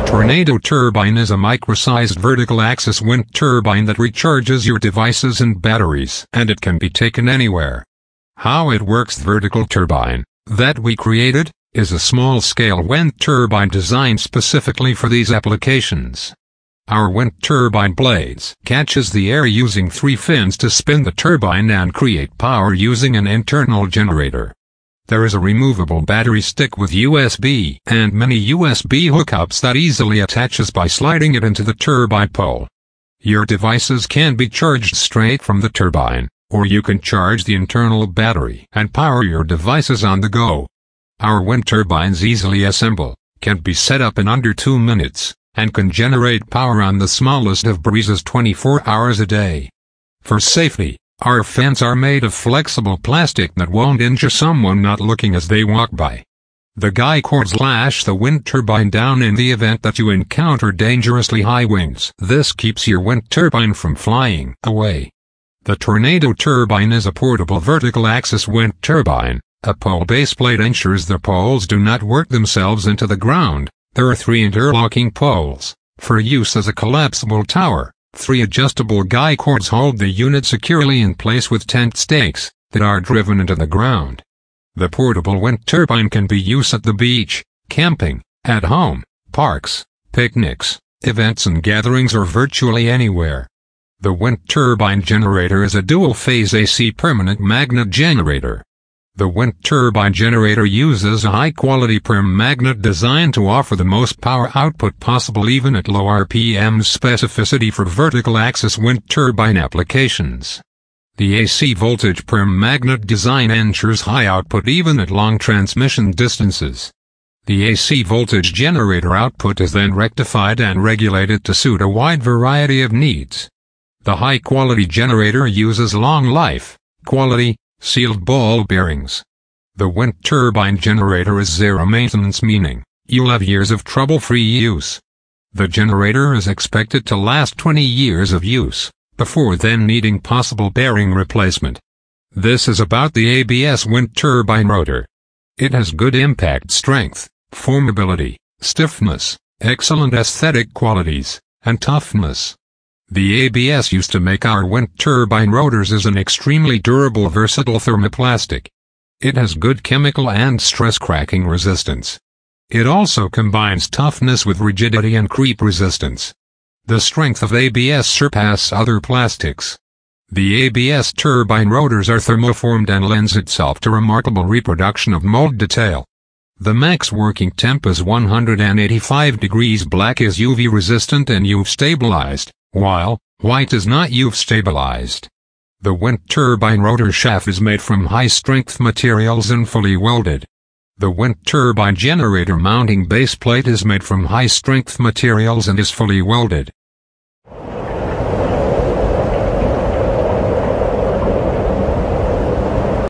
Tornado turbine is a micro-sized vertical axis wind turbine that recharges your devices and batteries, and it can be taken anywhere. How it works: the vertical turbine that we created is a small-scale wind turbine designed specifically for these applications. Our wind turbine blades catches the air using 3 fins to spin the turbine and create power using an internal generator. There is a removable battery stick with USB and many USB hookups that easily attaches by sliding it into the turbine pole. Your devices can be charged straight from the turbine, or you can charge the internal battery and power your devices on the go. Our wind turbines easily assemble, can be set up in under 2 minutes, and can generate power on the smallest of breezes 24 hours a day. For safety, our fans are made of flexible plastic that won't injure someone not looking as they walk by. The guy cords lash the wind turbine down in the event that you encounter dangerously high winds. This keeps your wind turbine from flying away. The Tornado turbine is a portable vertical axis wind turbine. A pole base plate ensures the poles do not work themselves into the ground. There are 3 interlocking poles, for use as a collapsible tower. 3 adjustable guy cords hold the unit securely in place with tent stakes that are driven into the ground. The portable wind turbine can be used at the beach, camping, at home, parks, picnics, events and gatherings, or virtually anywhere. The wind turbine generator is a dual-phase AC permanent magnet generator. The wind turbine generator uses a high-quality perm magnet designed to offer the most power output possible even at low RPM specificity for vertical axis wind turbine applications. The AC voltage perm magnet design ensures high output even at long transmission distances. The AC voltage generator output is then rectified and regulated to suit a wide variety of needs. The high-quality generator uses long-life, quality, sealed ball bearings. The wind turbine generator is zero maintenance, meaning you'll have years of trouble-free use. The generator is expected to last 20 years of use, before then needing possible bearing replacement. This is about the ABS wind turbine rotor. It has good impact strength, formability, stiffness, excellent aesthetic qualities, and toughness. The ABS used to make our wind turbine rotors is an extremely durable versatile thermoplastic. It has good chemical and stress cracking resistance. It also combines toughness with rigidity and creep resistance. The strength of ABS surpasses other plastics. The ABS turbine rotors are thermoformed and lends itself to remarkable reproduction of mold detail. The max working temp is 185 degrees. Black is UV resistant and UV stabilized, while white is not UV stabilized. The wind turbine rotor shaft is made from high-strength materials and fully welded. The wind turbine generator mounting base plate is made from high-strength materials and is fully welded.